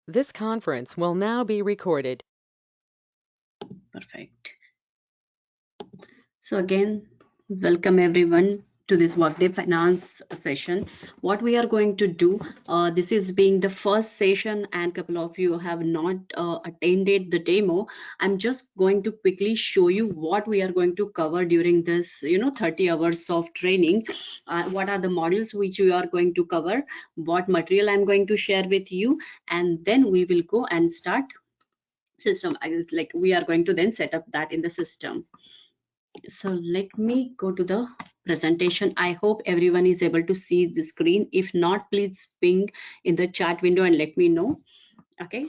This conference will now be recorded. Perfect. So again, welcome everyone to this Workday Finance session. What we are going to do, this is being the first session and couple of you have not attended the demo. I'm just going to quickly show you what we are going to cover during this, 30 hours of training. What are the modules which we are going to cover, what material I'm going to share with you, and then we will go and start system. Like we are going to then set up that in the system. So let me go to the presentation. I hope everyone is able to see the screen. If not, please ping in the chat window and let me know. Okay.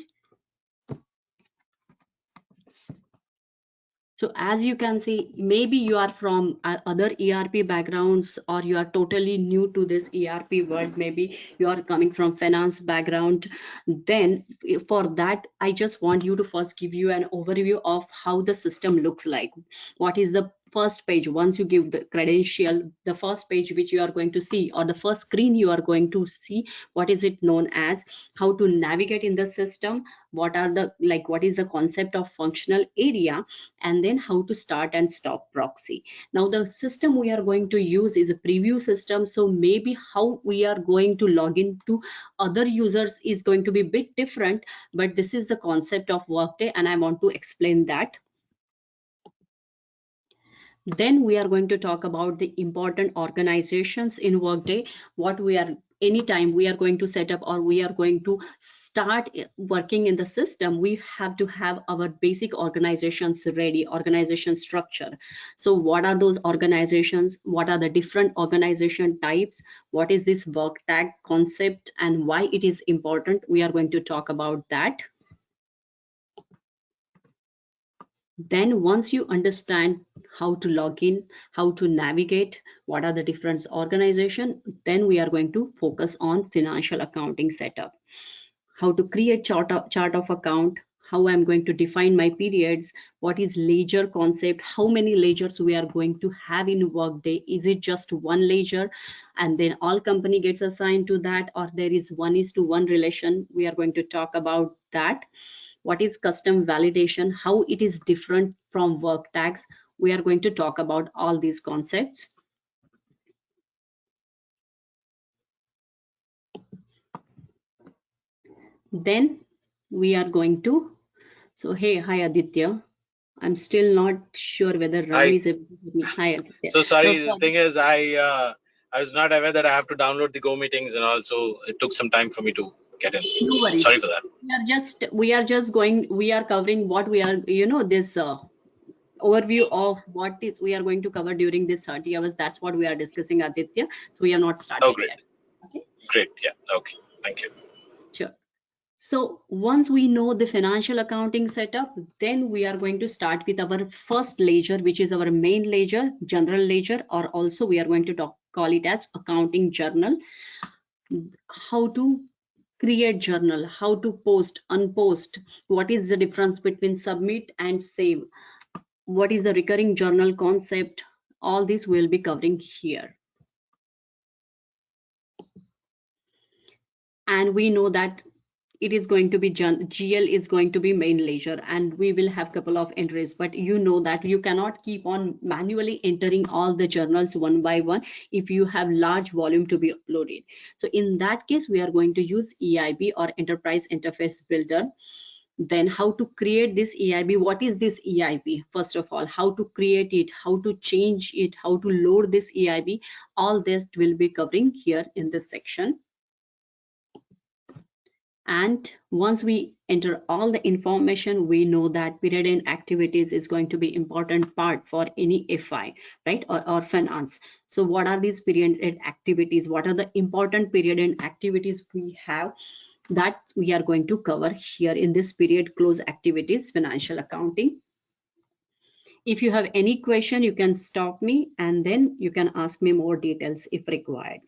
So as you can see, maybe you are from other ERP backgrounds or you are totally new to this ERP world. Maybe you are coming from finance background. Then for that, I just want you to first give you an overview of how the system looks like. What is the first page? Once you give the credential, the first page which you are going to see, or the first screen you are going to see, what is it known as, how to navigate in the system, what are the, like, what is the concept of functional area, and then how to start and stop proxy. Now the system we are going to use is a preview system, so maybe how we are going to log in to other users is going to be a bit different, but this is the concept of Workday and I want to explain that. Then we are going to talk about the important organizations in Workday, what we are, anytime we are going to set up or we are going to start working in the system, we have to have our basic organizations ready, organization structure. So what are those organizations? What are the different organization types? What is this work tag concept and why it is important? We are going to talk about that. Then once you understand how to log in, how to navigate, what are the different organization, then we are going to focus on financial accounting setup, how to create chart of account, how I'm going to define my periods, what is ledger concept, how many ledgers we are going to have in Workday. Is it just one ledger and then all company gets assigned to that, or there is 1:1 relation? We are going to talk about that. What is custom validation, how it is different from work tags? We are going to talk about all these concepts. Then we are going to, so hey, hi Aditya. I'm still not sure whether Ram Hi. is able to hear me. Hi Aditya. So So sorry. The for, thing is, I was not aware that I have to download the Go meetings, and also it took some time for me to get in. no worries. Sorry for that. We are covering what we are, this overview of what is we are going to cover during this 30 hours. That's what we are discussing, Aditya. So we have not Oh, started great, yet. Okay, great. Yeah. Okay. Thank you. sure. So once we know the financial accounting setup, then we are going to start with our first ledger, which is our main ledger, general ledger, or also we are going to call it as accounting journal. How to create journal, how to post, unpost, what is the difference between submit and save, what is the recurring journal concept, all this we'll be covering here. And we know that it is going to be GL is going to be main ledger and we will have couple of entries, but you know that you cannot keep on manually entering all the journals one by one if you have large volume to be uploaded. So in that case we are going to use EIB or enterprise interface builder. Then how to create this EIB, what is this EIB, first of all, how to create it, how to change it, how to load this EIB, all this will be covering here in this section. And once we enter all the information, we know that period end activities is going to be important part for any FI, right, or finance. So what are these period end activities? What are the important period end activities we have? That we are going to cover here in this period close activities, financial accounting. If you have any question, you can stop me and then you can ask me more details if required.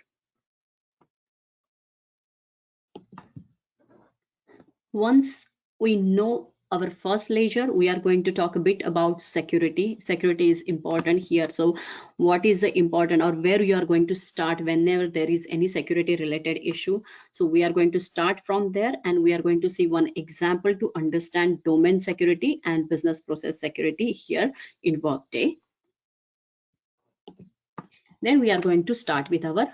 Once we know our first ledger, we are going to talk a bit about security. Security is important here. So what is the important, or where you are going to start whenever there is any security related issue? So we are going to start from there, and we are going to see one example to understand domain security and business process security here in Workday. Then we are going to start with our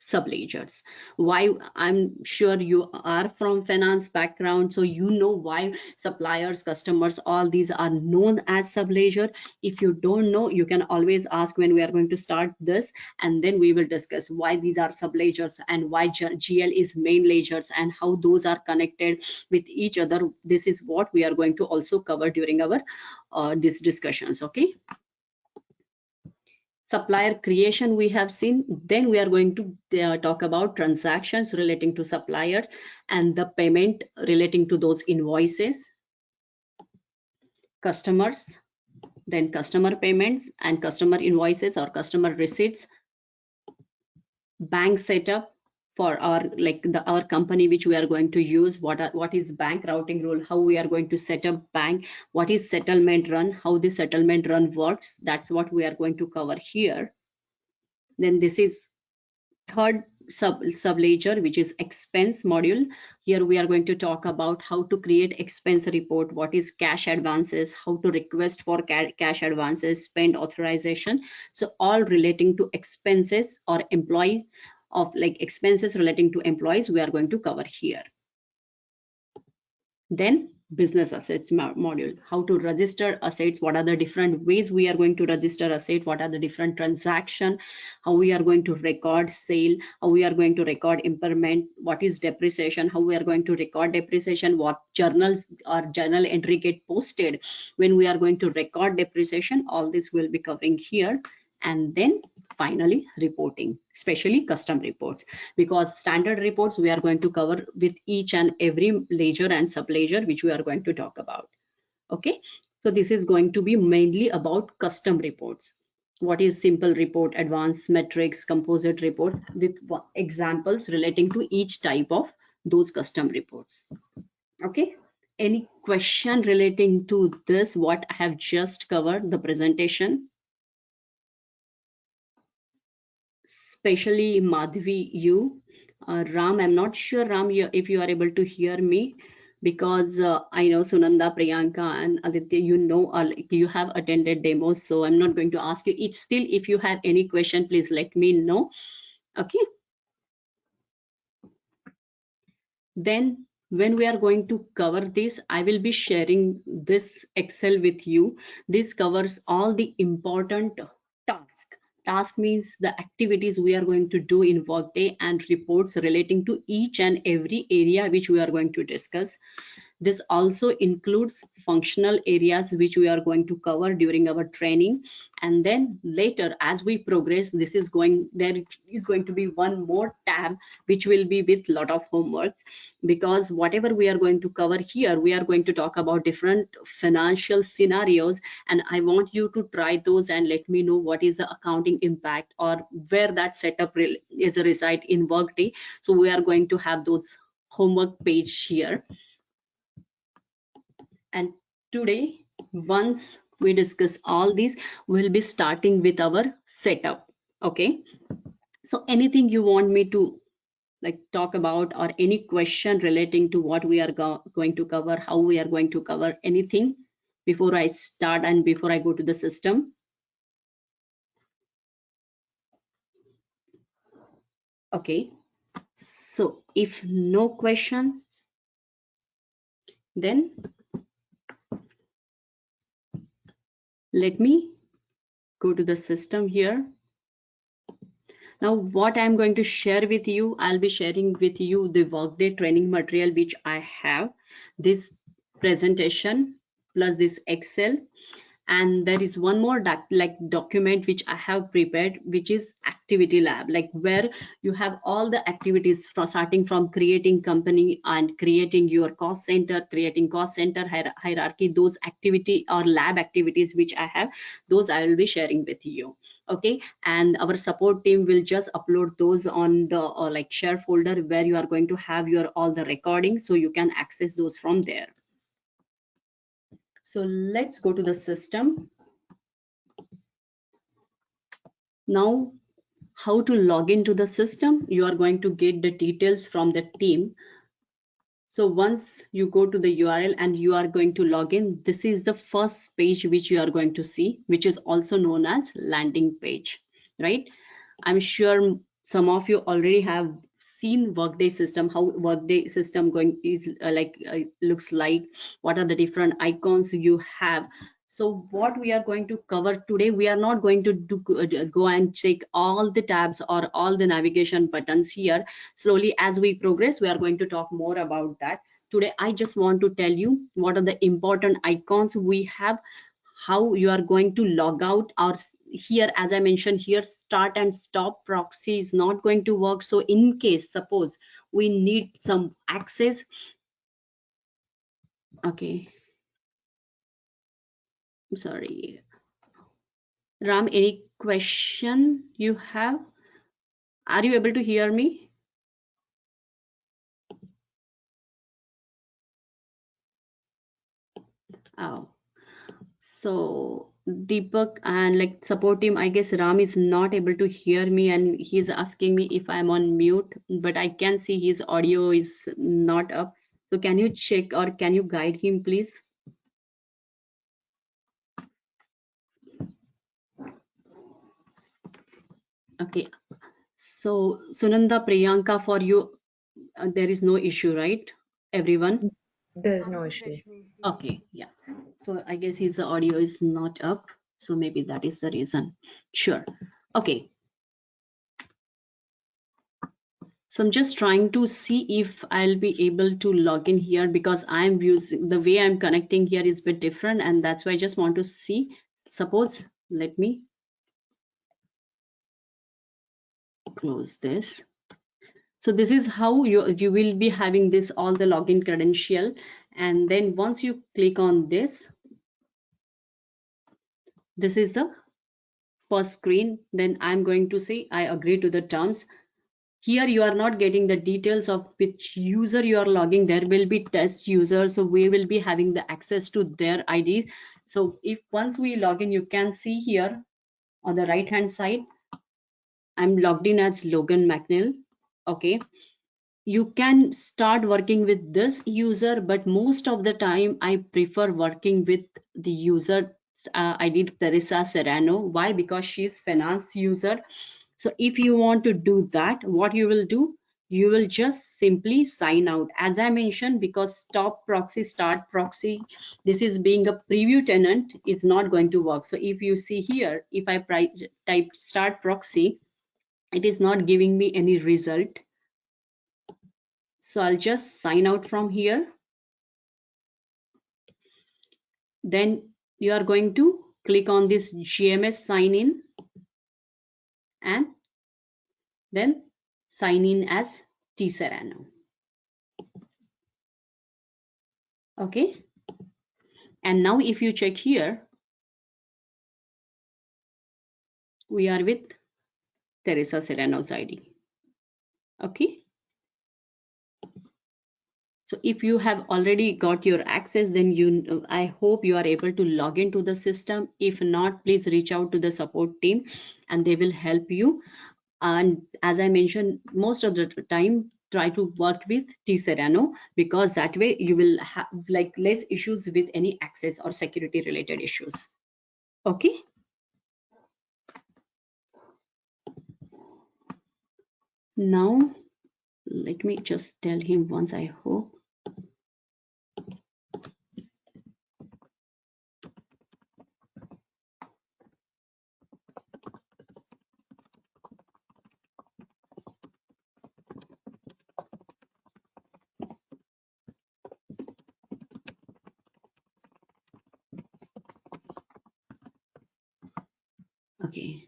subledgers. Why? I'm sure you are from finance background, so you know why suppliers, customers, all these are known as subledger. If you don't know, you can always ask when we are going to start this, and then we will discuss why these are subledgers and why GL is main ledgers and how those are connected with each other. This is what we are going to also cover during our these discussions. Okay. Supplier creation we have seen. Then we are going to talk about transactions relating to suppliers and the payment relating to those invoices, customers, then customer payments and customer invoices or customer receipts, bank setup for our our company which we are going to use, what is bank routing rule, how we are going to set up bank, what is settlement run, how the settlement run works. That's what we are going to cover here. Then this is third subledger, which is expense module. Here we are going to talk about how to create expense report, what is cash advances, how to request for cash advances, spend authorization. So all relating to expenses or employees of expenses relating to employees we are going to cover here. Then business assets module, how to register assets, what are the different ways we are going to register asset, what are the different transaction, how we are going to record sale, how we are going to record impairment, what is depreciation, how we are going to record depreciation, what journals or journal entry get posted when we are going to record depreciation. All this will be covering here. And then finally reporting, especially custom reports, because standard reports we are going to cover with each and every ledger and subledger which we are going to talk about. Okay, so this is going to be mainly about custom reports. What is simple report, advanced metrics, composite report, with examples relating to each type of those custom reports. Okay, any question relating to this, what I have just covered, the presentation? Especially Madhvi, you. Ram, I'm not sure, Ram, if you are able to hear me, because I know Sunanda, Priyanka, and Aditya, you know, you have attended demos, so I'm not going to ask you each. Still, if you have any question, please let me know. Okay. Then when we are going to cover this, I will be sharing this Excel with you. This covers all the important tasks. Task means the activities we are going to do in Workday and reports relating to each and every area which we are going to discuss. This also includes functional areas which we are going to cover during our training. And then later, as we progress, there is going to be one more tab which will be with lot of homeworks, because whatever we are going to cover here, we are going to talk about different financial scenarios, and I want you to try those and let me know what is the accounting impact or where that setup is a reside in Workday. So we are going to have those homework page here. And today, once we discuss all these, we'll be starting with our setup. Okay, so anything you want me to talk about, or any question relating to what we are going to cover, how we are going to cover, anything before I start and before I go to the system? Okay, so if no questions, then let me go to the system here. Now, what I'm going to share with you, I'll be sharing with you the Workday training material which I have, this presentation plus this Excel, and there is one more document which I have prepared, which is activity lab, where you have all the activities from starting from creating company and creating your cost center, creating cost center hierarchy. Those activity or lab activities which I have, those I will be sharing with you. Okay, and our support team will just upload those on the share folder where you are going to have your all the recordings, so you can access those from there. So let's go to the system. Now, how to log into the system? You are going to get the details from the team. So once you go to the URL and you are going to log in, this is the first page which you are going to see, which is also known as landing page, right? I'm sure some of you already have seen Workday system, how Workday system looks like, what are the different icons you have. So what we are going to cover today, we are not going to go and check all the tabs or all the navigation buttons here. Slowly as we progress, we are going to talk more about that. Today, I just want to tell you what are the important icons we have, how you are going to log out, or here, as I mentioned here, start and stop proxy is not going to work. So in case, suppose we need some access. Okay, I'm sorry. Ram, any question you have? Are you able to hear me? Oh, so Deepak and like support team, I guess Ram is not able to hear me and he's asking me if I'm on mute, but I can see his audio is not up. So can you check or can you guide him, please? Okay. So Sunanda, Priyanka, for you, there is no issue, right? Everyone? There is no issue. Okay, yeah. So I guess his audio is not up. So maybe that is the reason. Sure. Okay. So I'm just trying to see if I'll be able to log in here because I'm using the way I'm connecting here is a bit different, and that's why I just want to see. Suppose, let me close this. So this is how you will be having this all the login credential, and then once you click on this is the first screen. Then I'm going to say I agree to the terms. Here you are not getting the details of which user you are logging. There will be test user, so we will be having the access to their ID. So if once we log in, you can see here on the right hand side, I'm logged in as Logan McNeil. Okay, you can start working with this user, but most of the time I prefer working with the user ID Teresa Serrano. Why? Because she's finance user. So if you want to do that, what you will do, you will just simply sign out. As I mentioned, because stop proxy, start proxy, this is being a preview tenant, is not going to work. So if you see here, if I type start proxy, it is not giving me any result. So I'll just sign out from here. Then you are going to click on this GMS sign in and then sign in as T Serrano. Okay. And now if you check here, we are with Teresa Serrano's ID. Okay. So if you have already got your access, then I hope you are able to log into the system. If not, please reach out to the support team and they will help you. And as I mentioned, most of the time, try to work with T Serrano because that way you will have like less issues with any access or security related issues. Okay. Now, let me just tell him once, I hope. Okay.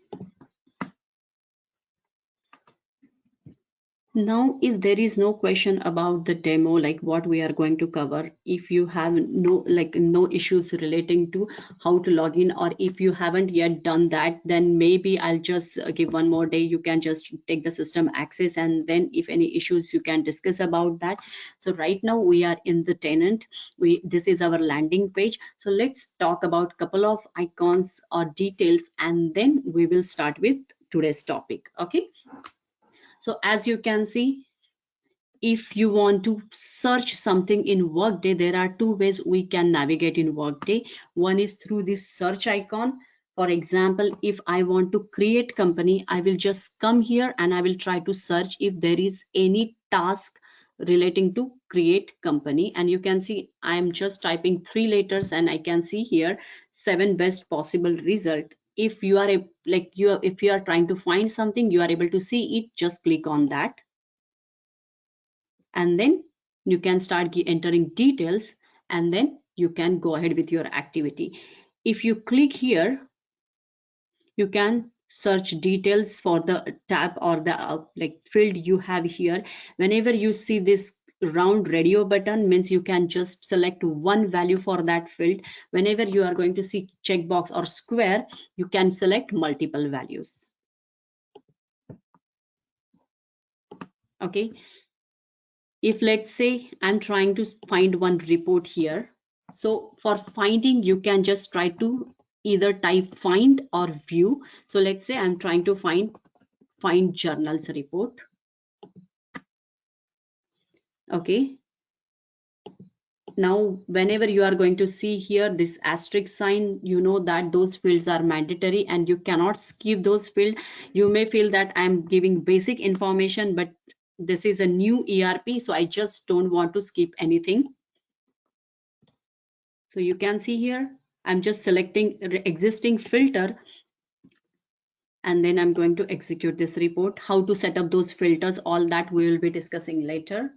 Now, if there is no question about the demo, like what we are going to cover, if you have no issues relating to how to log in, or if you haven't yet done that, then maybe I'll just give one more day. You can just take the system access, and then if any issues, you can discuss about that. So right now we are in the tenant. This is our landing page. So let's talk about couple of icons or details, and then we will start with today's topic. Okay. So as you can see, if you want to search something in Workday, there are two ways we can navigate in Workday. One is through this search icon. For example, if I want to create company, I will just come here and I will try to search if there is any task relating to create company. And you can see I'm just typing 3 letters and I can see here 7 best possible result. If you are if you are trying to find something, you are able to see it, just click on that. And then you can start entering details, and then you can go ahead with your activity. If you click here, you can search details for the tab or the field you have here. Whenever you see this round radio button, means you can just select one value for that field. Whenever you are going to see checkbox or square, you can select multiple values. Okay. If let's say I'm trying to find one report here, so for finding you can just try to either type find or view. So let's say I'm trying to find journals report. Okay, now whenever you are going to see here this asterisk sign, you know that those fields are mandatory and you cannot skip those fields. You may feel that I'm giving basic information, but this is a new ERP, so I just don't want to skip anything. So you can see here, I'm just selecting existing filter, and then I'm going to execute this report. How to set up those filters, all that we will be discussing later.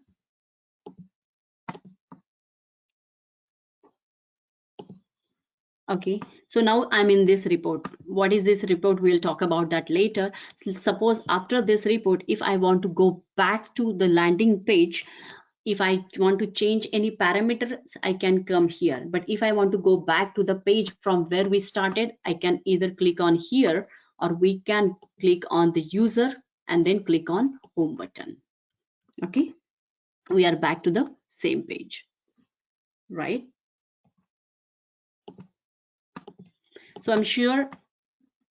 Okay, so now I'm in this report. What is this report? We'll talk about that later. So suppose after this report, if I want to go back to the landing page, if I want to change any parameters, I can come here. But if I want to go back to the page from where we started, I can either click on here, or we can click on the user and then click on home button. Okay, we are back to the same page, right? So I'm sure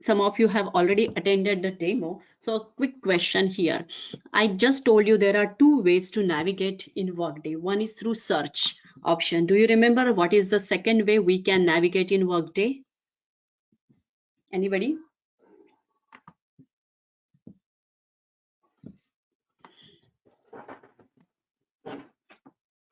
some of you have already attended the demo. So a quick question here. I just told you there are two ways to navigate in Workday. One is through search option. Do you remember what is the second way we can navigate in Workday? Anybody?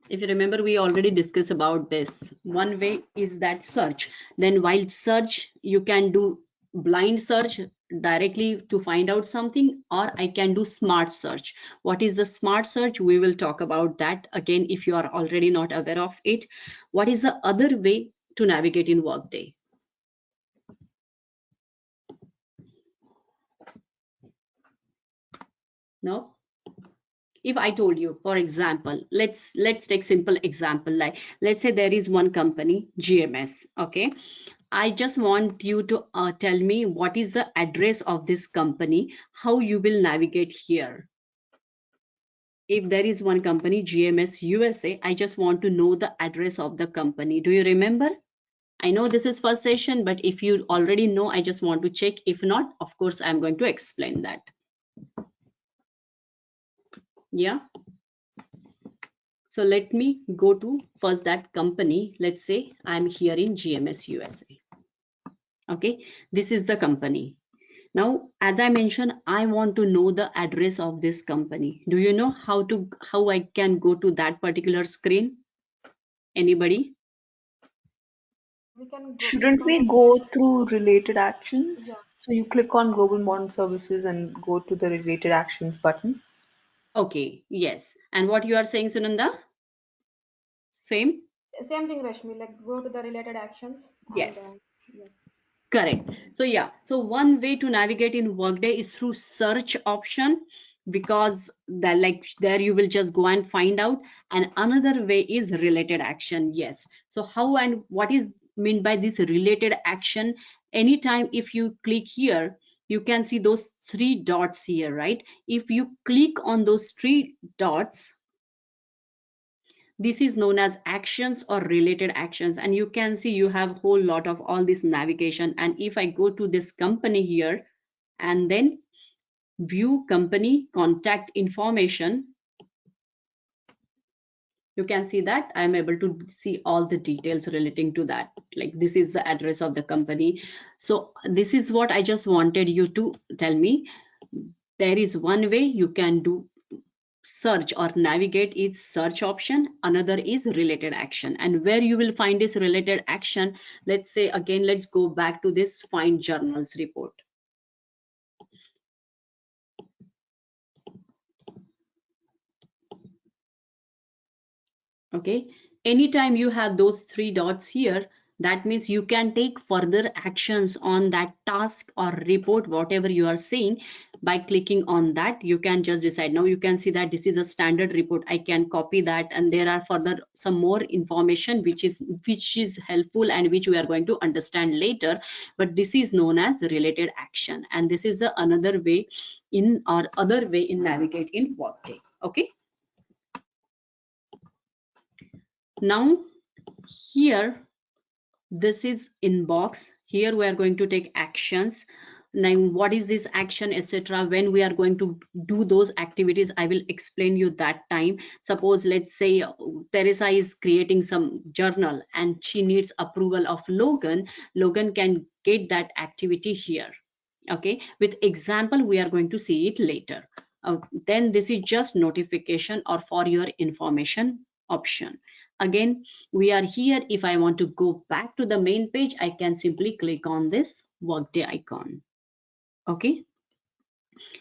If you remember, we already discussed about this. One way is that search. Then while search, you can do blind search directly to find out something, or I can do smart search. What is the smart search? We will talk about that again if you are already not aware of it. What is the other way to navigate in Workday? No? If I told you, for example, let's take simple example, like let's say there is one company, GMS. Okay, I just want you to tell me what is the address of this company, how you will navigate here. If there is one company, GMS USA, I just want to know the address of the company. Do you remember? I know this is first session, but if you already know, I just want to check. If not, of course, I'm going to explain that. Yeah. So let me go to first that company. Let's say I'm here in GMS USA. Okay, this is the company. Now, as I mentioned, I want to know the address of this company. Do you know how I can go to that particular screen? Anybody? Shouldn't we go through related actions? Yeah. So you click on Global Modern Services and go to the related actions button. Okay, yes. And what you are saying, Sunanda? Same? Same thing, Rashmi, like go to the related actions. Yes. And, yeah. Correct. So yeah, so one way to navigate in Workday is through search option. because that, like, there you will just go and find out. And another way is related action. Yes, so how and what is meant by this related action? Anytime if you click here, you can see those three dots here, right? If you click on those three dots, this is known as actions or related actions. And you can see you have a whole lot of all this navigation. And if I go to this company here and then view company contact information, you can see that I'm able to see all the details relating to that. Like, this is the address of the company. So this is what I just wanted you to tell me. There is one way you can do search or navigate is search option. Another is related action. And where you will find this related action, let's say again, let's go back to this find journals report. Okay, anytime you have those three dots here, that means you can take further actions on that task or report, whatever you are seeing. By clicking on that, you can just decide. Now you can see that this is a standard report. I can copy that, and there are further some more information which is helpful and which we are going to understand later. But this is known as related action, and this is the another way in or other way in navigate in Workday. Okay. Now here, this is inbox. Here we are going to take actions. Now what is this action, etc. When we are going to do those activities, I will explain you that time. Suppose let's say Teresa is creating some journal and she needs approval of Logan. Logan can get that activity here. Okay, with example we are going to see it later. Then this is just notification or for your information option. Again, we are here. If I want to go back to the main page, I can simply click on this Workday icon. Okay.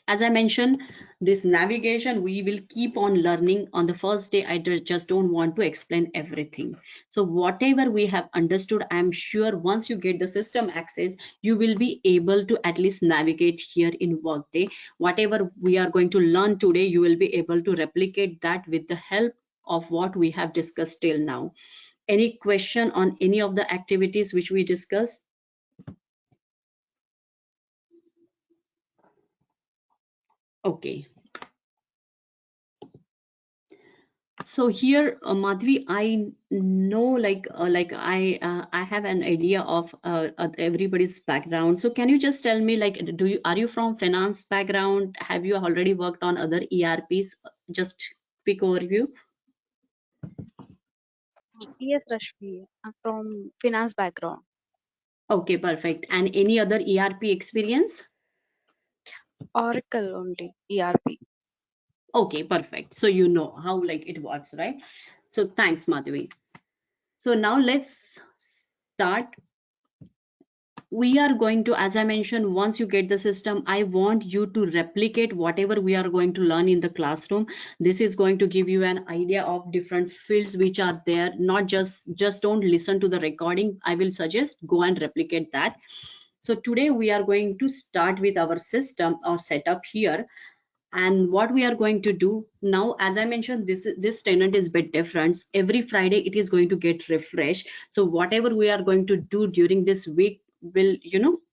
As I mentioned, this navigation, we will keep on learning. On the first day, I just don't want to explain everything. So whatever we have understood, I'm sure once you get the system access, you will be able to at least navigate here in Workday. Whatever we are going to learn today, you will be able to replicate that with the help of what we have discussed till now. Any question on any of the activities which we discussed? Okay. So here, Madhvi, I know like I have an idea of everybody's background. So can you just tell me, like, are you from finance background? Have you already worked on other ERPs? Just quick overview. Yes, Rashmi, I'm from finance background. Okay, perfect. And any other ERP experience? Oracle only, ERP. Okay, perfect. So you know how like it works, right? So thanks, Madhvi. So now let's start. We are going to, as I mentioned, once you get the system, I want you to replicate whatever we are going to learn in the classroom. This is going to give you an idea of different fields which are there. Not just don't listen to the recording. I will suggest go and replicate that. So today we are going to start with our system or setup here. And what we are going to do now, as I mentioned, this tenant is a bit different. Every Friday it is going to get refreshed. So whatever we are going to do during this week will,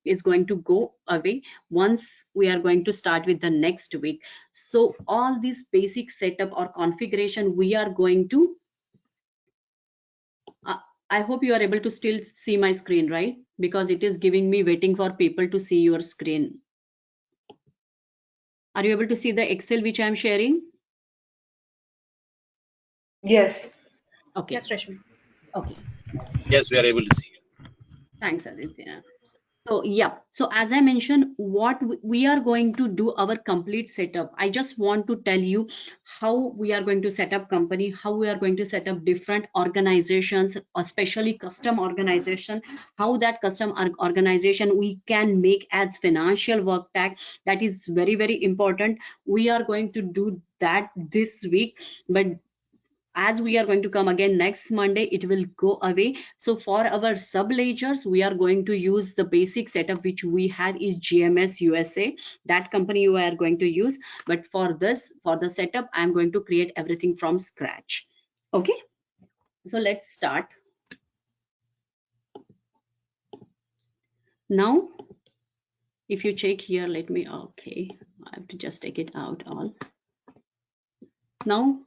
is going to go away once we are going to start with the next week. So all this basic setup or configuration we are going to, I hope you are able to still see my screen, right? Because it is giving me waiting for people to see your screen. Are you able to see the Excel which I'm sharing? Yes. Okay. Yes, Rashmi. Okay. Yes, we are able to see you. Thanks, Aditya. So yeah, so as I mentioned, what we are going to do our complete setup. I just want to tell you how we are going to set up company, how we are going to set up different organizations, especially custom organization, how that custom organization we can make as financial work tag. That is very, very important. We are going to do that this week, but as we are going to come again next Monday, it will go away. So for our sub ledgers, we are going to use the basic setup which we have is GMS USA. That company you are going to use. But for this, for the setup, I'm going to create everything from scratch. Okay. So let's start. Now, if you check here, let me, okay, I have to just take it out all. Now,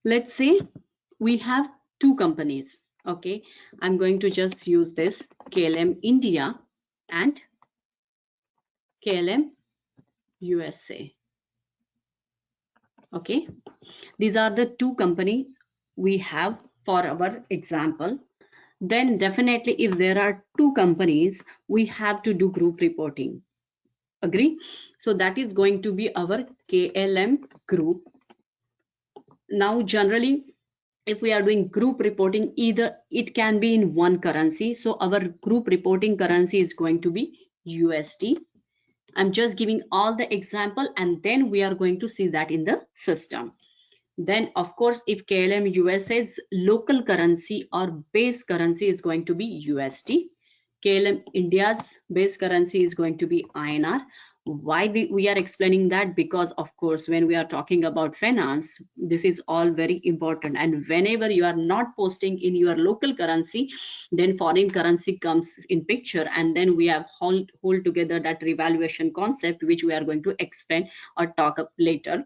let's say we have two companies. Okay, I'm going to just use this KLM India and KLM USA. Okay, these are the two companies we have for our example. Then definitely if there are two companies, we have to do group reporting. Agree? So that is going to be our KLM group. Now generally, if we are doing group reporting, either it can be in one currency. So our group reporting currency is going to be USD. I'm just giving all the example and then we are going to see that in the system. Then of course, if KLM USA's local currency or base currency is going to be USD, KLM India's base currency is going to be INR. Why we are explaining that? Because of course, when we are talking about finance, this is all very important. And whenever you are not posting in your local currency, then foreign currency comes in picture. And then we have hold together that revaluation concept, which we are going to explain or talk up later.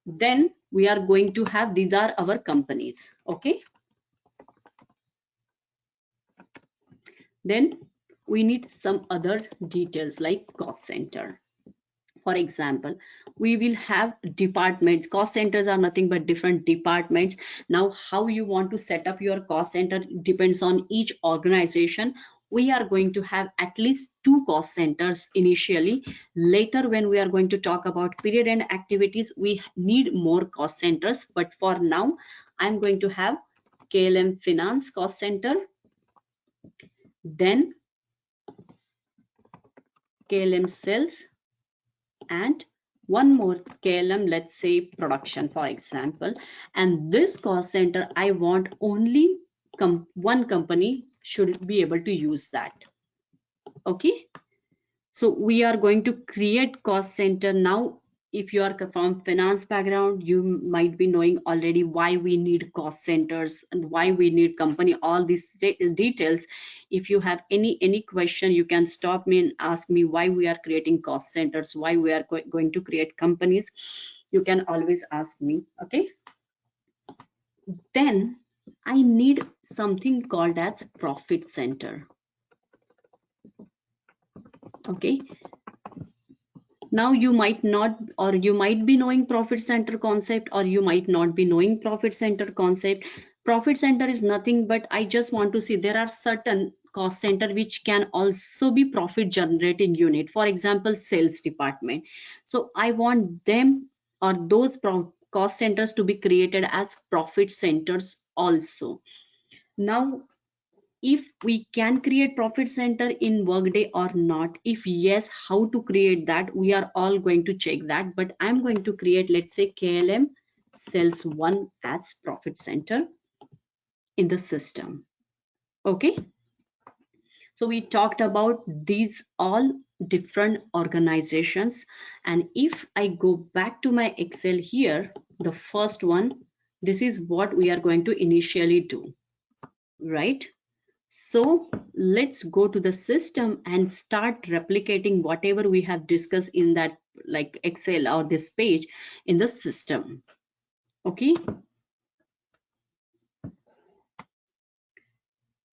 Then we are going to have, these are our companies. Okay. Then we need some other details like cost center. For example, we will have departments. Cost centers are nothing but different departments. Now, how you want to set up your cost center depends on each organization. We are going to have at least 2 cost centers initially. Later, when we are going to talk about period end activities, we need more cost centers. But for now, I'm going to have KLM Finance cost center, then KLM Sales, and one more KLM, let's say production, for example. And this cost center, I want only one company should be able to use that. Okay, so we are going to create cost center. Now if you are from finance background, you might be knowing already why we need cost centers and why we need company, all these details. If you have any question, you can stop me and ask me why we are creating cost centers, why we are going to create companies. You can always ask me. Okay, then I need something called as profit center. Okay, now you might not, or you might be knowing profit center concept, or you might not be knowing profit center concept. Profit center is nothing but, I just want to see, there are certain cost center which can also be profit generating unit. For example, sales department. So I want them or those cost centers to be created as profit centers also. Now, if we can create profit center in Workday or not, if yes, how to create that, we are all going to check that. But I'm going to create, let's say, KLM Sales 1 as profit center in the system. Okay, so we talked about these all different organizations. And if I go back to my Excel here, the first one, this is what we are going to initially do, right? So let's go to the system and start replicating whatever we have discussed in that, like Excel or this page in the system. Okay.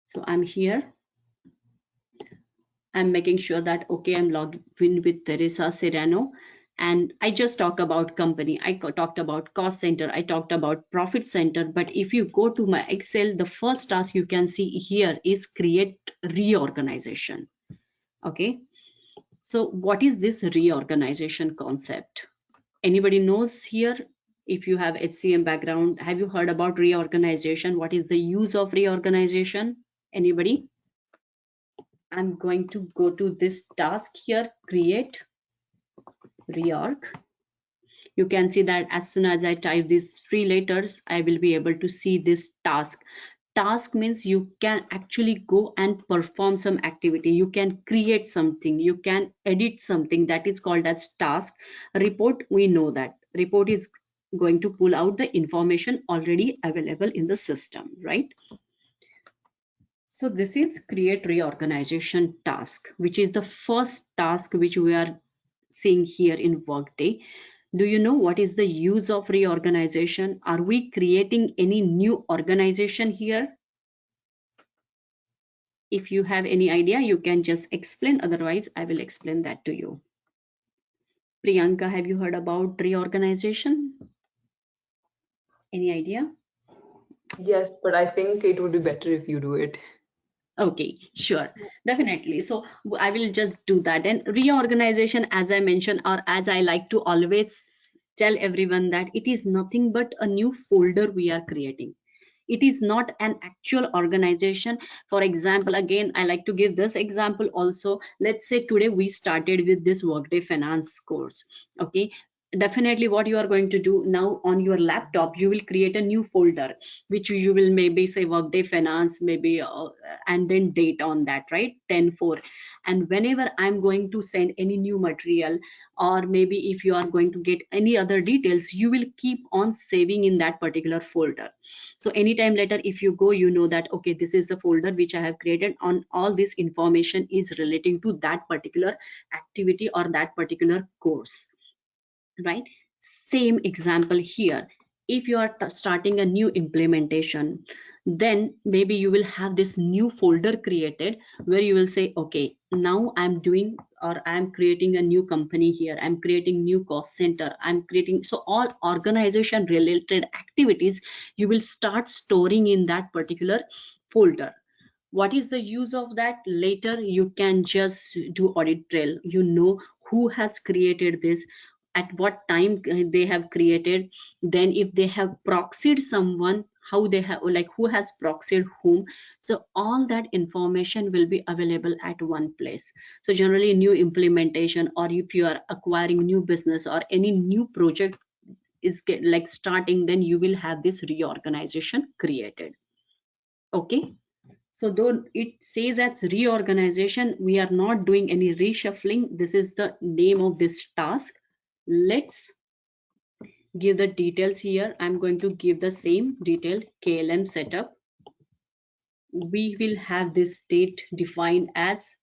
So I'm here. I'm making sure that, okay, I'm logged in with Teresa Serrano. And I just talked about company. I talked about cost center. I talked about profit center. But if you go to my Excel, the first task you can see here is create reorganization. Okay. So what is this reorganization concept? Anybody knows here? If you have HCM background, have you heard about reorganization? What is the use of reorganization? Anybody? I'm going to go to this task here, create reorg. You can see that as soon as I type these 3 letters, I will be able to see this task. Task means you can actually go and perform some activity. You can create something, you can edit something, that is called as task. Report, we know that report is going to pull out the information already available in the system, right? So this is create reorganization task, which is the first task which we are seeing here in Workday. Do you know what is the use of reorganization? Are we creating any new organization here? If you have any idea, you can just explain. Otherwise, I will explain that to you. Priyanka, have you heard about reorganization? Any idea? Yes, but I think it would be better if you do it. Okay, sure, definitely. So I will just do that. And reorganization, as I mentioned, or as I like to always tell everyone, that it is nothing but a new folder we are creating. It is not an actual organization. For example, again, I like to give this example also. Let's say today we started with this Workday Finance course. Okay, definitely what you are going to do now on your laptop, you will create a new folder which you will maybe say Workday Finance, maybe and then date on that, right? 10/4. And whenever I'm going to send any new material, or maybe if you are going to get any other details, you will keep on saving in that particular folder. So anytime later, if you go, you know that, okay, this is the folder which I have created, on all this information is relating to that particular activity or that particular course, right? Same example here. If you are starting a new implementation, then maybe you will have this new folder created where you will say, okay, now I'm doing, or I'm creating a new company here, I'm creating new cost center, I'm creating, so all organization related activities you will start storing in that particular folder. What is the use of that? Later you can just do audit trail. You know who has created this, at what time they have created, then if they have proxied someone, how they have, like who has proxied whom. So all that information will be available at one place. So generally new implementation, or if you are acquiring new business or any new project is like starting, then you will have this reorganization created. Okay, so though it says as reorganization, we are not doing any reshuffling. This is the name of this task. Let's give the details here. I'm going to give the same detail, KLM setup. We will have this date defined as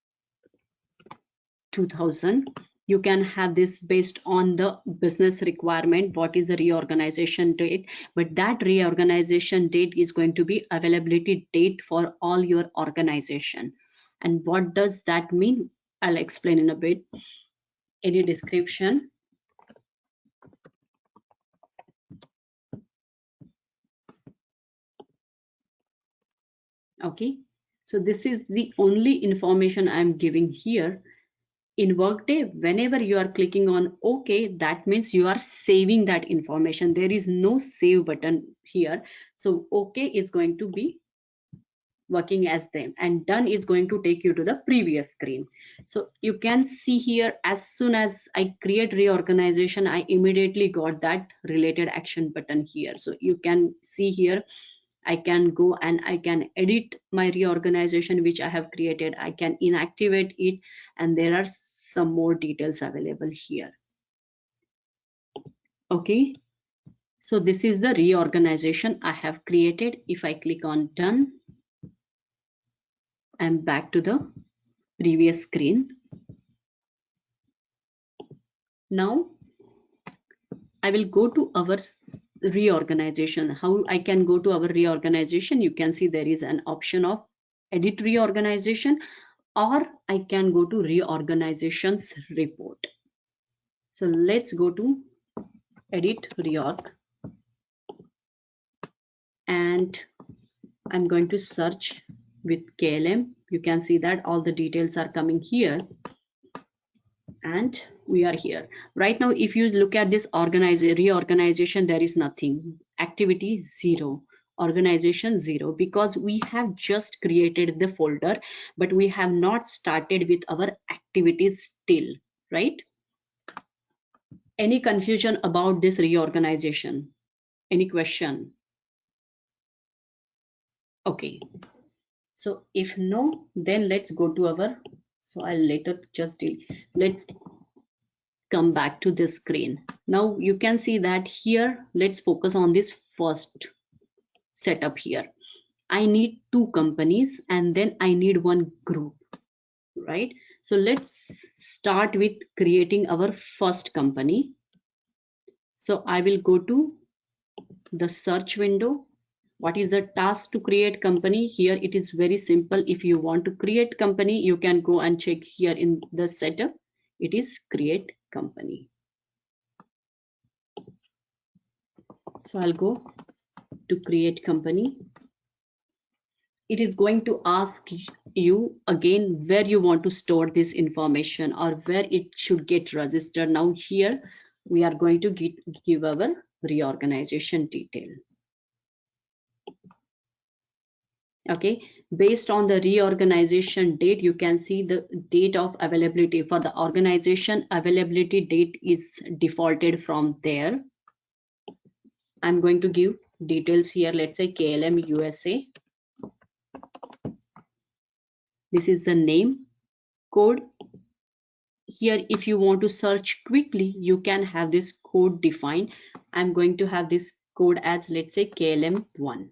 2000. You can have this based on the business requirement, what is the reorganization date, but that reorganization date is going to be availability date for all your organization. And what does that mean? I'll explain in a bit. Any description? Okay, so this is the only information I'm giving here. In Workday, whenever you are clicking on OK, that means you are saving that information. There is no save button here. So OK is going to be working as them, and done is going to take you to the previous screen. So you can see here, as soon as I create reorganization, I immediately got that related action button here. So you can see here, I can go and I can edit my reorganization which I have created. I can inactivate it, and there are some more details available here. Okay, so this is the reorganization I have created. If I click on done, I'm back to the previous screen. Now I will go to our reorganization. How I can go to our reorganization? You can see there is an option of edit reorganization, or I can go to reorganizations report. So let's go to edit reorg, and I'm going to search with KLM. You can see that all the details are coming here, and we are here right now. If you look at this reorganization, there is nothing, activity 0, organization 0, because we have just created the folder, but we have not started with our activities still, right? Any confusion about this reorganization? Any question? Okay. So if no, then let's go to our, so I'll later just let's come back to this screen. Now you can see that here, let's focus on this first setup here. I need 2 companies and then I need 1 group, right? So let's start with creating our first company. So I will go to the search window. What is the task to create company? Here it is very simple. If you want to create company, you can go and check here in the setup. It is create company. So I'll go to create company. It is going to ask you again where you want to store this information or where it should get registered. Now here we are going to give our reorganization detail. Okay, based on the reorganization date, you can see the date of availability. For the organization, availability date is defaulted from there. I'm going to give details here. Let's say KLM USA. This is the name, code. Here, if you want to search quickly, you can have this code defined. I'm going to have this code as, let's say, KLM1.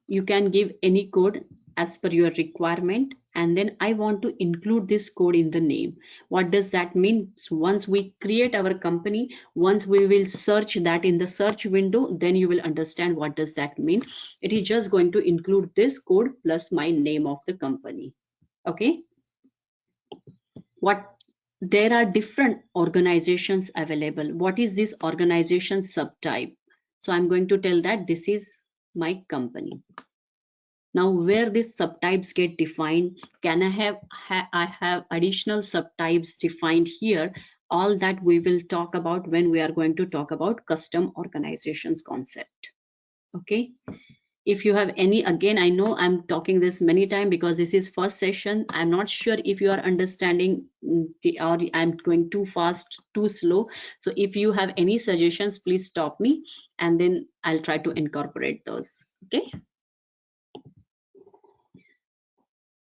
You can give any code as per your requirement, and then I want to include this code in the name. What does that mean? So once we create our company, once we will search that in the search window, then you will understand what does that mean. It is just going to include this code plus my name of the company. Okay. There are different organizations available. What is this organization subtype? So I'm going to tell that this is my company. Now where these subtypes get defined, can I have additional subtypes defined here? All that we will talk about when we are going to talk about custom organizations concept. Okay. If you have any, again, I know I'm talking this many times because this is first session. I'm not sure if you are understanding or I'm going too fast, too slow. So if you have any suggestions, please stop me and then I'll try to incorporate those. Okay.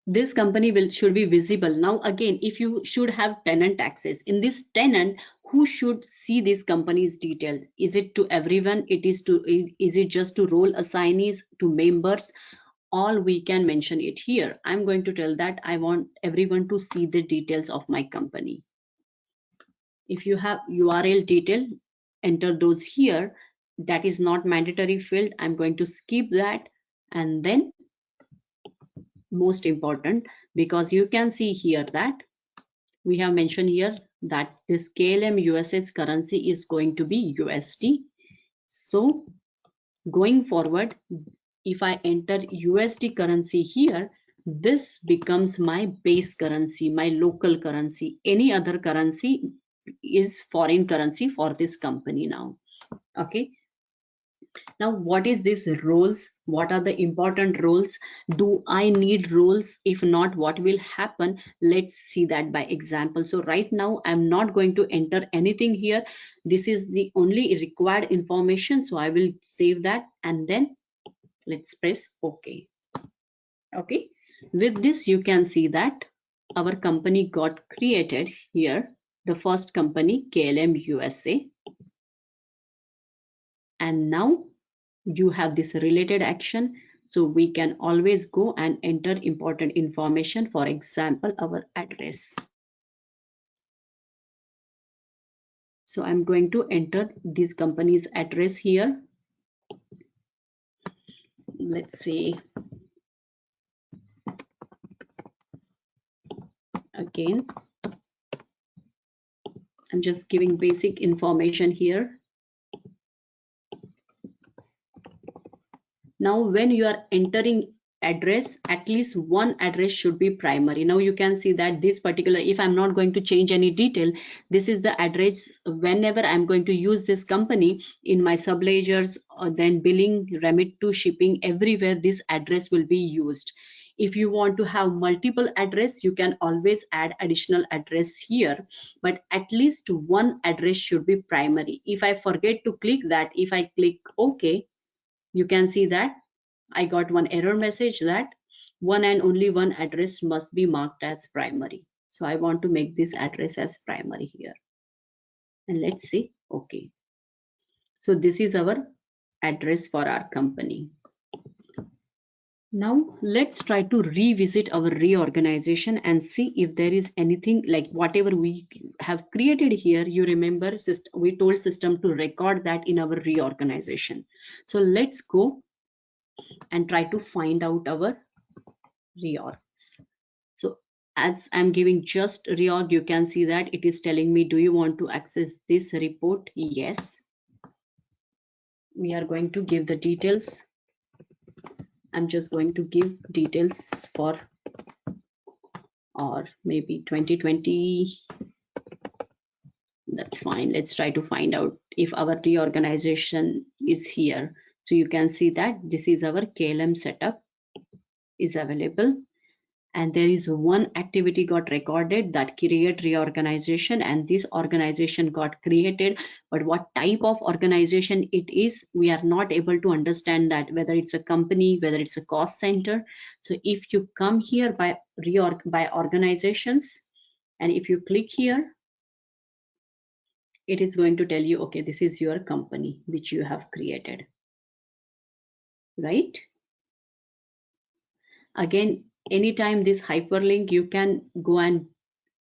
This company should be visible. Now again, if you should have tenant access, in this tenant, who should see this company's detail? Is it to everyone? Is it just to role assignees, to members? All we can mention it here. I'm going to tell that I want everyone to see the details of my company. If you have URL detail, enter those here. That is not mandatory field. I'm going to skip that. And then most important, because you can see here that we have mentioned here that this KLM USA's currency is going to be USD. So going forward, if I enter USD currency here, this becomes my base currency, my local currency. Any other currency is foreign currency for this company now. Okay. Now, what is these roles? What are the important roles? Do I need roles? If not, what will happen? Let's see that by example. So right now, I'm not going to enter anything here. This is the only required information. So I will save that and then let's press OK. Okay. With this, you can see that our company got created here. The first company, KLM USA. And now you have this related action. So we can always go and enter important information. For example, our address. So I'm going to enter this company's address here. Let's see. Again, I'm just giving basic information here. Now, when you are entering address, at least one address should be primary. Now you can see that this particular, if I'm not going to change any detail, this is the address. Whenever I'm going to use this company in my subledgers, then billing, remit to shipping, everywhere this address will be used. If you want to have multiple address, you can always add additional address here, but at least one address should be primary. If I forget to click that, if I click OK, you can see that I got one error message that one and only one address must be marked as primary. So I want to make this address as primary here. And let's say OK. So this is our address for our company. Now let's try to revisit our reorganization and see if there is anything like whatever we have created here. You remember we told system to record that in our reorganization. So let's go and try to find out our reorgs. So as I'm giving just reorg, you can see that it is telling me, do you want to access this report? Yes. We are going to give the details. I'm just going to give details for, or maybe 2020. That's fine. Let's try to find out if our reorganization is here. So you can see that this is our KLM setup is available. And there is one activity got recorded that create reorganization, and this organization got created, but what type of organization it is, we are not able to understand that, whether it's a company, whether it's a cost center. So if you come here by organizations, and if you click here, it is going to tell you, okay, this is your company which you have created, right? Again, anytime this hyperlink, you can go and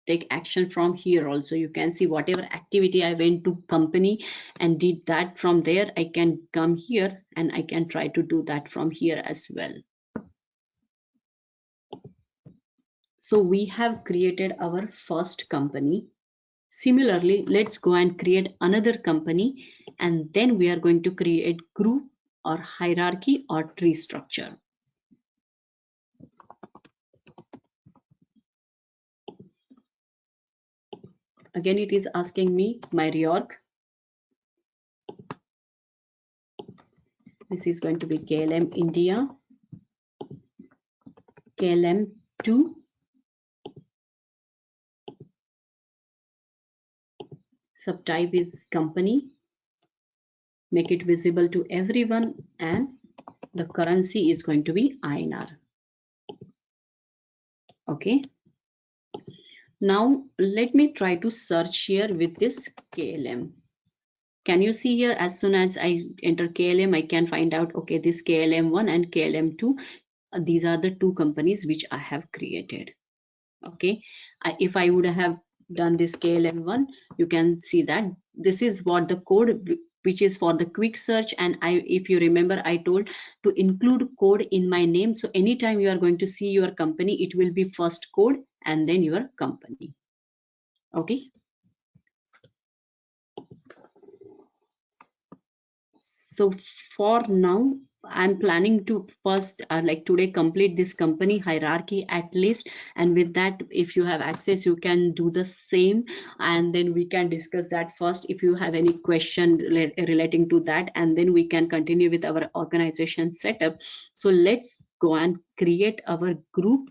take action from here also. You can see whatever activity I went to company and did that from there, I can come here and I can try to do that from here as well. So we have created our first company. Similarly, let's go and create another company, and then we are going to create group or hierarchy or tree structure. Again, it is asking me my reorg. This is going to be KLM India, KLM 2, subtype is company, make it visible to everyone, and the currency is going to be INR. Okay. Now let me try to search here with this KLM. Can you see here, as soon as I enter KLM, I can find out, okay, this KLM1 and KLM2, these are the two companies which I have created. Okay, if I would have done this KLM1, you can see that this is what the code which is for the quick search. And if you remember, I told to include code in my name. So anytime you are going to see your company, it will be first code and then your company. Okay. So for now, I'm planning to first like today complete this company hierarchy at least, and with that, if you have access, you can do the same, and then we can discuss that first if you have any question relating to that, and then we can continue with our organization setup. So let's go and create our group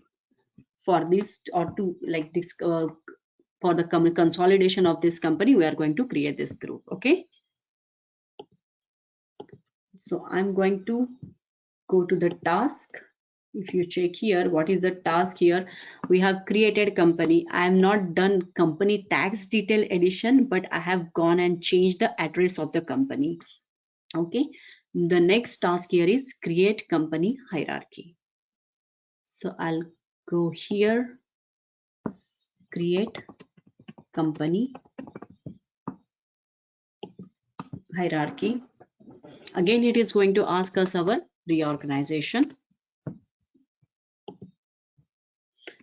for this, or to like this for the consolidation of this company. We are going to create this group. Okay. So I'm going to go to the task. If you check here, what is the task here? We have created company. I am not done company tax detail addition, but I have gone and changed the address of the company. Okay. The next task here is create company hierarchy. So I'll go here, create company hierarchy. Again, it is going to ask us our reorganization.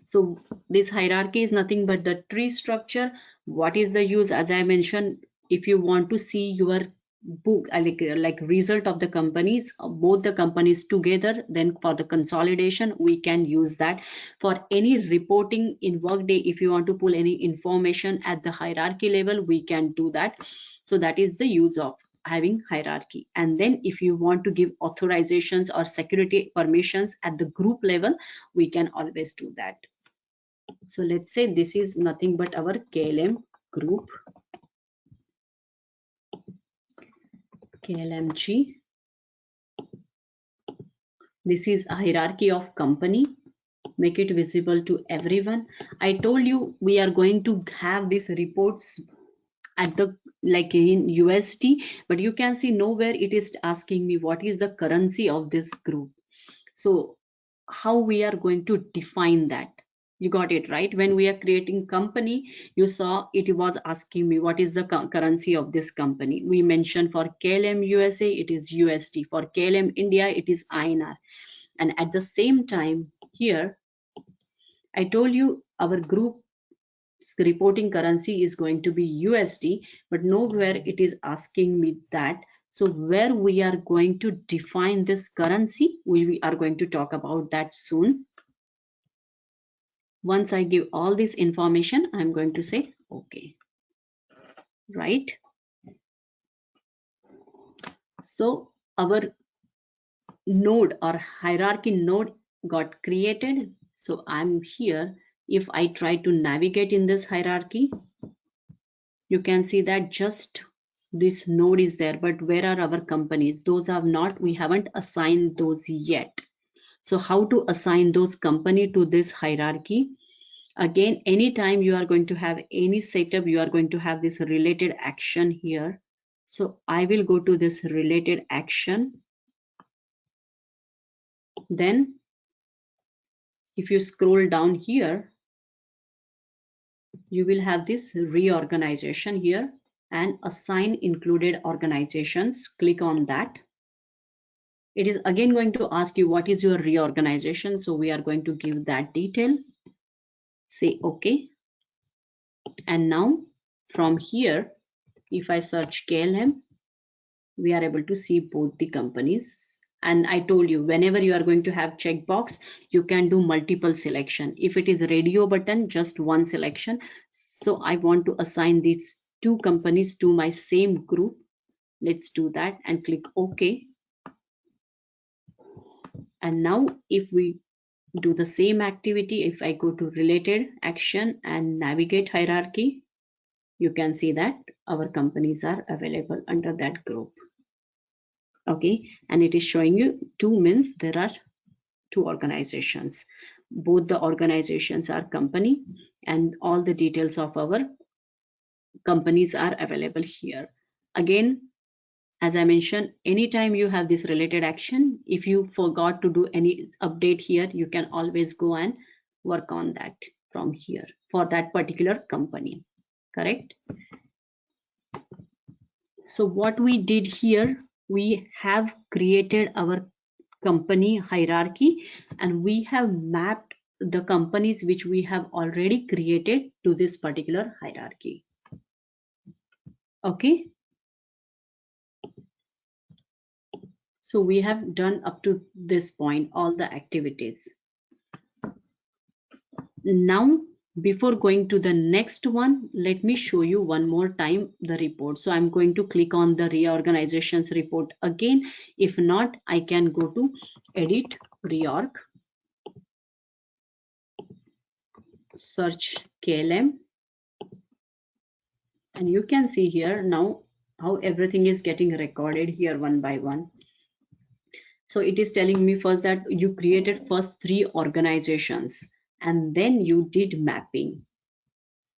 So this hierarchy is nothing but the tree structure. What is the use? As I mentioned, if you want to see your book like result of the companies, both the companies together, then for the consolidation, we can use that. For any reporting in Workday, if you want to pull any information at the hierarchy level, we can do that. So that is the use of having hierarchy. And then if you want to give authorizations or security permissions at the group level, we can always do that. So let's say this is nothing but our KLM group, KLMG. This is a hierarchy of company. Make it visible to everyone. I told you we are going to have these reports at the like in USD, but you can see nowhere it is asking me what is the currency of this group. So how we are going to define that? You got it right. When we are creating company, you saw it was asking me what is the currency of this company. We mentioned for KLM USA it is USD, for KLM India it is INR, and at the same time here I told you our group reporting currency is going to be USD, but nowhere it is asking me that. So where we are going to define this currency, we are going to talk about that soon. Once I give all this information, I'm going to say okay, right? So our node or hierarchy node got created. So I'm here. If I try to navigate in this hierarchy, you can see that just this node is there, but where are our companies? Those are not, we haven't assigned those yet. So how to assign those company to this hierarchy? Again, anytime you are going to have any setup, you are going to have this related action here. So I will go to this related action. Then if you scroll down here, you will have this reorganization here and assign included organizations. Click on that. It is again going to ask you what is your reorganization. So we are going to give that detail. Say okay. And now from here, if I search KLM, we are able to see both the companies. And I told you, whenever you are going to have checkbox, you can do multiple selection. If it is radio button, just one selection. So I want to assign these two companies to my same group. Let's do that and click OK. And now if we do the same activity, if I go to related action and navigate hierarchy, you can see that our companies are available under that group. Okay, and it is showing you two means there are two organizations. Both the organizations are company and all the details of our companies are available here. Again, as I mentioned, anytime you have this related action, if you forgot to do any update here, you can always go and work on that from here for that particular company, correct? So what we did here, we have created our company hierarchy and we have mapped the companies which we have already created to this particular hierarchy. Okay. So we have done up to this point all the activities. Now, before going to the next one, let me show you one more time the report. So I'm going to click on the reorganizations report again. If not, I can go to edit reorg, search KLM, and you can see here now how everything is getting recorded here one by one. So it is telling me first that you created first 3 organizations and then you did mapping.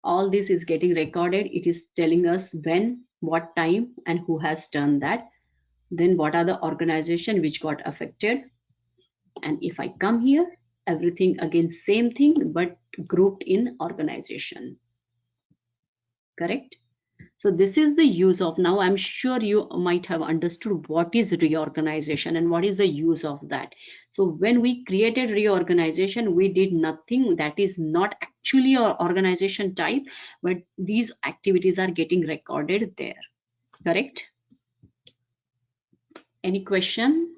All this is getting recorded. It is telling us when, what time, and who has done that. Then what are the organization which got affected. And if I come here, everything again same thing but grouped in organization. Correct? So this is the use of, now I'm sure you might have understood what is reorganization and what is the use of that. So when we created reorganization, we did nothing that is not actually our organization type, but these activities are getting recorded there. Correct? Any question?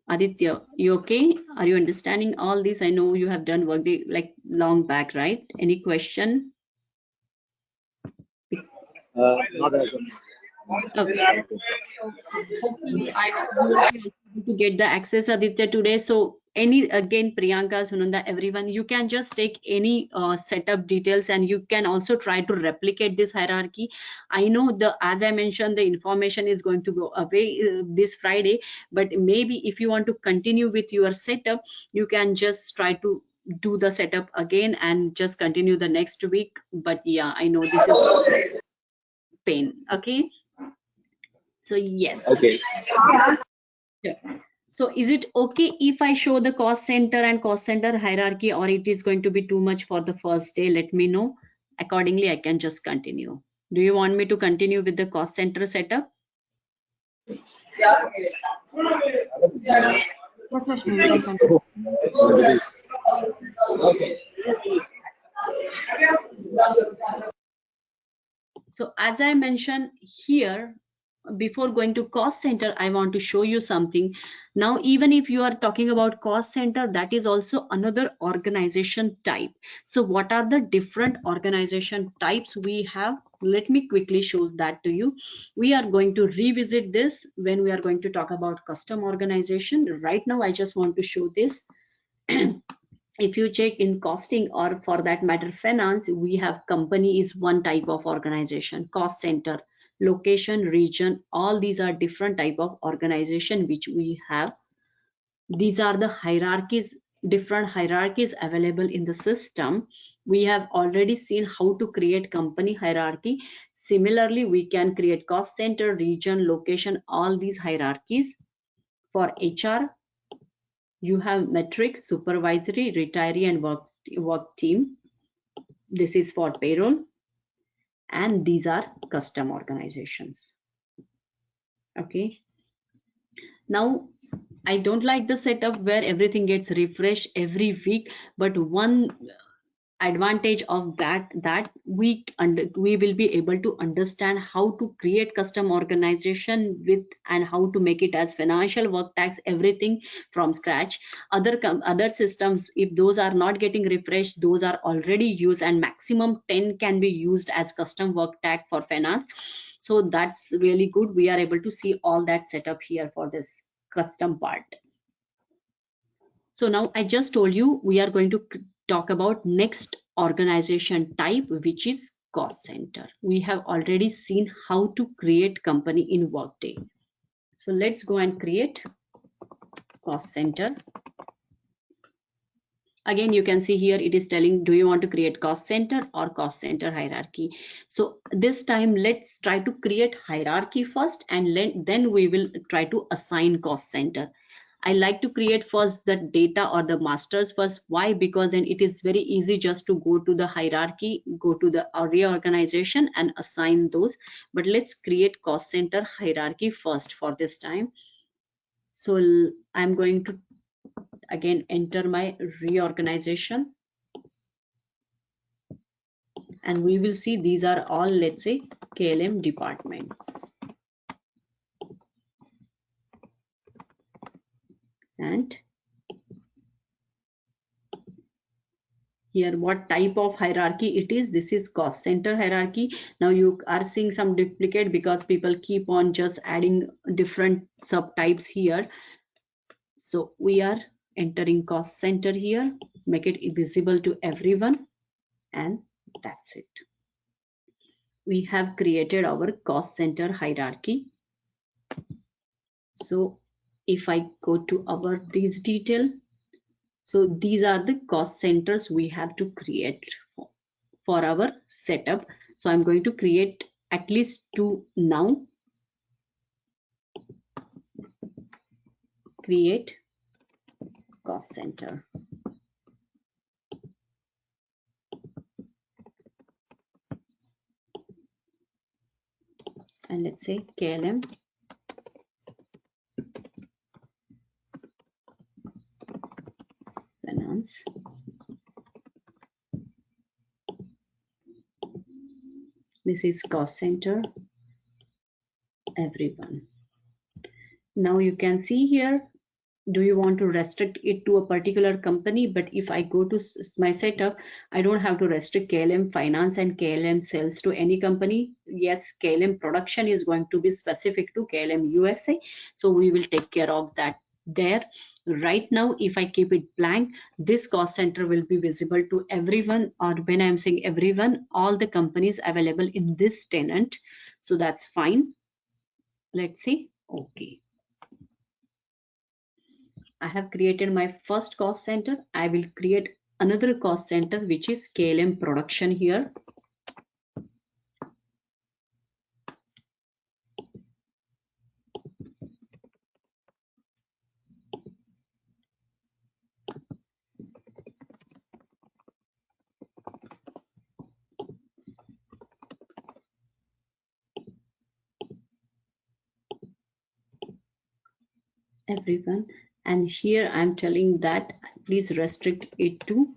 Aditya, you okay? Are you understanding all this? I know you have done work like long back, right? Any question? Not as of Okay. Hopefully, you will be able to get the access, Aditya, today. So again, Priyanka, Sunanda, everyone, you can just take any setup details and you can also try to replicate this hierarchy. I know as I mentioned, the information is going to go away this Friday, but maybe if you want to continue with your setup, you can just try to do the setup again and just continue the next week. But yeah, I know this is pain. Okay. So yes. okay. Yeah. So is it okay if I show the cost center and cost center hierarchy, or it is going to be too much for the first day? Let me know. Accordingly, I can just continue. Do you want me to continue with the cost center setup? Yes, Rashmi, you can continue. Okay. So as I mentioned here, before going to cost center, I want to show you something. Now, even if you are talking about cost center, that is also another organization type. So what are the different organization types we have? Let me quickly show that to you. We are going to revisit this when we are going to talk about custom organization. Right now, I just want to show this. If you check in costing, or for that matter finance, we have company is one type of organization, cost center, location, region, all these are different type of organization which we have. These are the hierarchies, different hierarchies available in the system. We have already seen how to create company hierarchy. Similarly, we can create cost center, region, location, all these hierarchies. For HR, you have metrics, supervisory, retiree, and work team. This is for payroll. And these are custom organizations. Okay. Now, I don't like the setup where everything gets refreshed every week, but one advantage of that we will be able to understand how to create custom organization with, and how to make it as financial, work tax, everything from scratch. Other systems, if those are not getting refreshed, those are already used, and maximum 10 can be used as custom work tax for finance. So that's really good. We are able to see all that setup here for this custom part. So now I just told you we are going to talk about next organization type, which is cost center. We have already seen how to create company in Workday. So let's go and create cost center. Again, you can see here it is telling, do you want to create cost center or cost center hierarchy? So this time let's try to create hierarchy first, and then we will try to assign cost center. I like to create first the data or the masters first. Why? Because then it is very easy just to go to the hierarchy, go to the reorganization and assign those. But let's create cost center hierarchy first for this time. So I'm going to again enter my reorganization. And we will see these are all, let's say, KLM departments. And here what type of hierarchy it is, this is cost center hierarchy. Now you are seeing some duplicate because people keep on just adding different subtypes here. So we are entering cost center here, make it visible to everyone, and that's it. We have created our cost center hierarchy. So if I go to our these detail, so these are the cost centers we have to create for our setup. So I'm going to create at least 2 now. Create cost center. And let's say KLM finance. This is cost center, everyone. Now you can see here Do you want to restrict it to a particular company? But if I go to my setup, I don't have to restrict KLM Finance and KLM Sales to any company. Yes, KLM Production is going to be specific to KLM USA. So we will take care of that there. Right now, if I keep it blank, this cost center will be visible to everyone, or when I'm saying everyone, all the companies available in this tenant. So that's fine. Let's see. Okay. I have created my first cost center. I will create another cost center, which is KLM Production here. Everyone. And here I'm telling that please restrict it to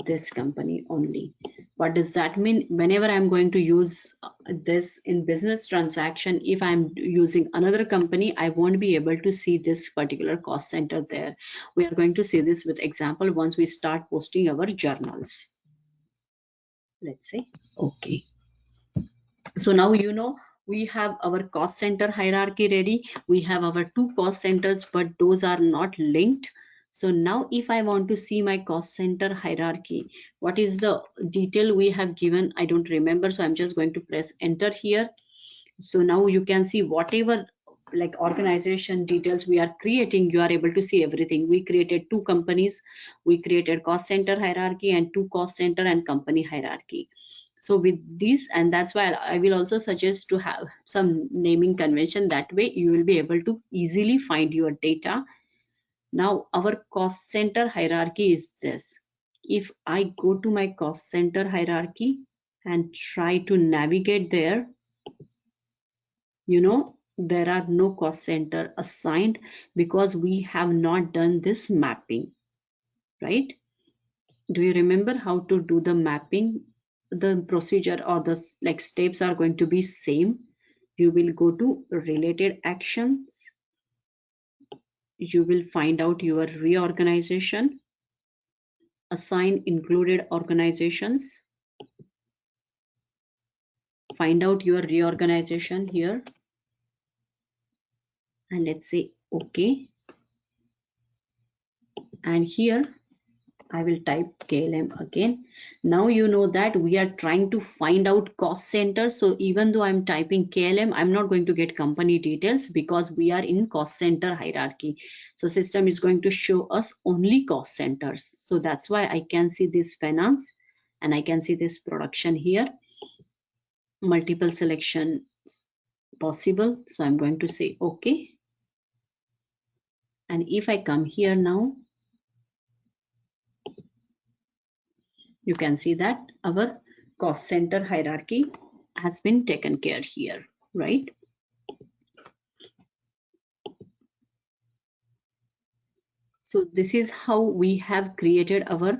this company only. What does that mean? Whenever I'm going to use this in business transaction, if I'm using another company, I won't be able to see this particular cost center there. We are going to see this with example once we start posting our journals. Let's say, okay. So now you know we have our cost center hierarchy ready. We have our two cost centers, but those are not linked. So now if I want to see my cost center hierarchy, what is the detail we have given? I don't remember. So I'm just going to press enter here. So now you can see whatever like organization details we are creating, you are able to see everything. We created two companies, we created cost center hierarchy and two cost center and company hierarchy. So with this, and that's why I will also suggest to have some naming convention. That way you will be able to easily find your data. Now our cost center hierarchy is this. If I go to my cost center hierarchy and try to navigate there, you know, there are no cost center assigned because we have not done this mapping, right? Do you remember how to do the mapping? The procedure or the like steps are going to be same. You will go to related actions. You will find out your reorganization, assign included organizations, find out your reorganization here, and let's say okay. And here I will type KLM again. Now you know that we are trying to find out cost center. So even though I'm typing KLM, I'm not going to get company details because we are in cost center hierarchy. So system is going to show us only cost centers. So that's why I can see this finance and I can see this production here. Multiple selection possible. So I'm going to say okay. And if I come here now, you can see that our cost center hierarchy has been taken care here, right? So this is how we have created our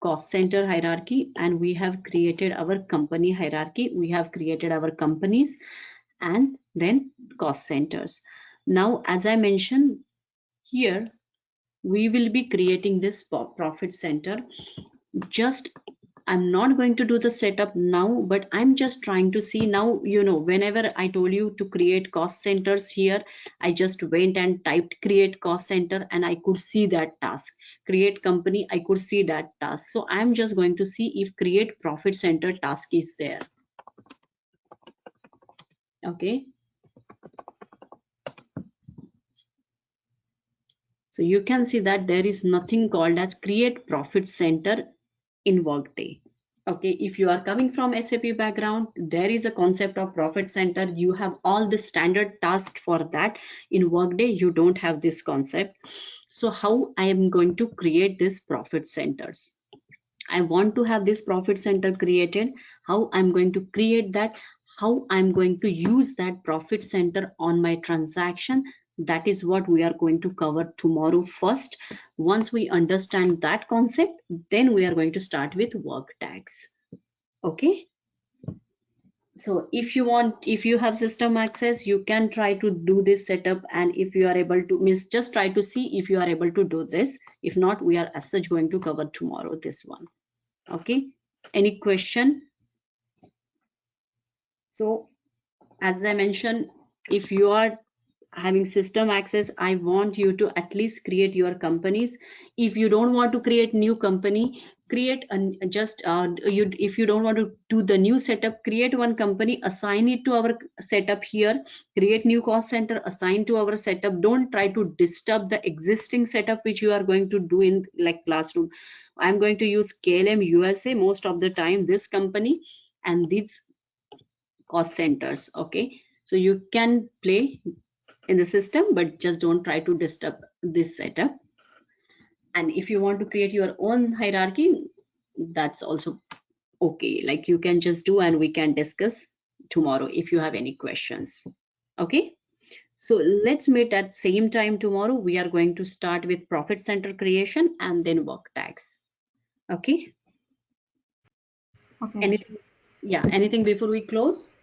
cost center hierarchy, and we have created our company hierarchy. We have created our companies and then cost centers. Now, as I mentioned here, we will be creating this profit center. Just I'm not going to do the setup now, but I'm just trying to see now, you know, whenever I told you to create cost centers here, I just went and typed create cost center and I could see that task. Create company, I could see that task. So I'm just going to see if create profit center task is there. Okay. So you can see that there is nothing called as create profit center in Workday. Okay, if you are coming from SAP background, there is a concept of profit center. You have all the standard tasks for that. In Workday, you don't have this concept. So how I am going to create this profit centers? I want to have this profit center created. How I'm going to create that? How I'm going to use that profit center on my transaction? That is what we are going to cover tomorrow first. Once we understand that concept, then we are going to start with work tags. Okay. So if you have system access, you can try to do this setup, and if you are able to, means just try to see if you are able to do this. If not, we are as such going to cover tomorrow this one. Okay, any question? So as I mentioned, if you are having system access, I want you to at least create your companies. If you don't want to create new company, create if you don't want to do the new setup, create one company, assign it to our setup here, create new cost center, assign to our setup. Don't try to disturb the existing setup which you are going to do in like classroom. I'm going to use KLM USA most of the time, this company and these cost centers. Okay, so you can play in the system, but just don't try to disturb this setup. And if you want to create your own hierarchy, that's also okay. Like you can just do, and we can discuss tomorrow if you have any questions. Okay, so let's meet at same time tomorrow. We are going to start with profit center creation and then work tax. Okay, Okay. anything? Yeah, anything before we close?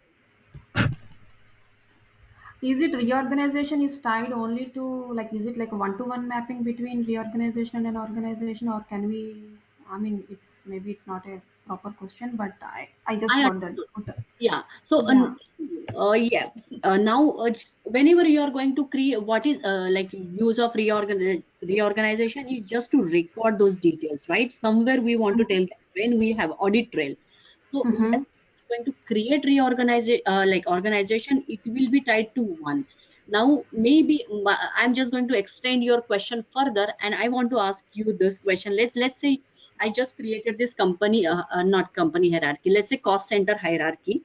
Is it reorganization is tied only to, like, is it like a one-to-one mapping between reorganization and organization, or can we, I mean, it's maybe it's not a proper question, but I just I got that. understood. Yeah. So Yeah. yeah. Now whenever you are going to create, what is like use of reorganization is just to record those details, right? Somewhere we want to tell them when we have audit trail. So yes, Mm-hmm. going to create like organization, it will be tied to one. Now maybe I'm just going to extend your question further, and I want to ask you this question. Let's say I just created this company, not company hierarchy, let's say cost center hierarchy.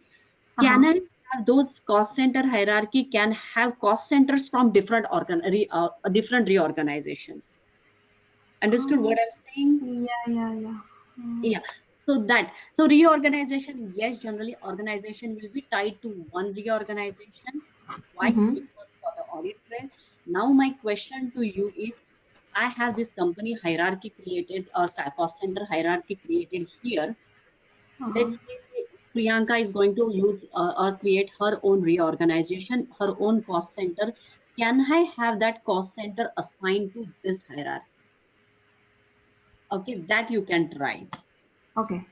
Can Uh-huh. I have those cost center hierarchy can have cost centers from different reorganizations? Understood what I'm saying? Yeah. Yeah. So reorganization, yes, generally organization will be tied to one reorganization. Why? Mm-hmm. Because for the audit trail. Now my question to you is, I have this company hierarchy created or cost center hierarchy created here. Uh-huh. Let's say Priyanka is going to use or create her own reorganization, her own cost center. Can I have that cost center assigned to this hierarchy? Okay, that you can try. Okay.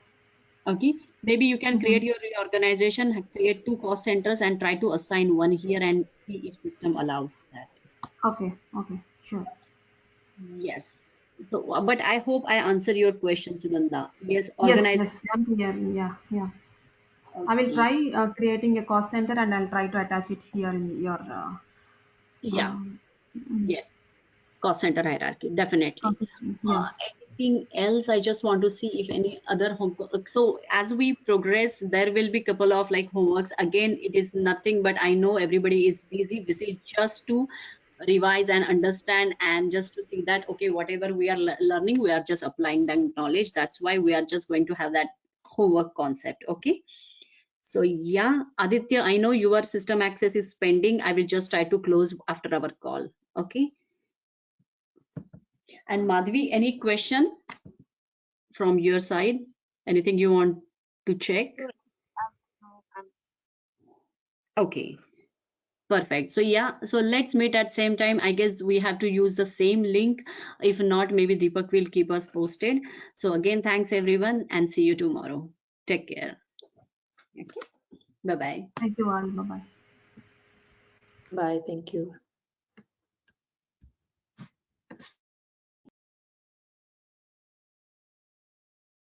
Okay, maybe you can Mm-hmm. create your reorganization, create two cost centers and try to assign one here and see if system allows that. Okay. Sure. Yes. So, but I hope I answer your question, Sugandha. Yes, Yes. organization. I'm here. Yeah. I will Okay. try creating a cost center, and I'll try to attach it here in your Yeah. um, Yes. Cost center hierarchy, definitely. cost center. Yeah. Anything else? I just want to see if any other homework. So as we progress, there will be couple of like homeworks. Again, it is nothing, but I know everybody is busy. This is just to revise and understand, and just to see that okay, whatever we are learning, we are just applying that knowledge. That's why we are just going to have that homework concept. Okay. So yeah, Aditya, I know your system access is pending. I will just try to close after our call. Okay. And Madhvi, any question from your side? Anything you want to check? So, now I'm Okay, perfect. So yeah, so let's meet at same time. I guess we have to use the same link. If not, maybe Deepak will keep us posted. So again, thanks everyone and see you tomorrow. Take care. Okay. Bye-bye. Thank you all. Bye bye. Bye. Thank you.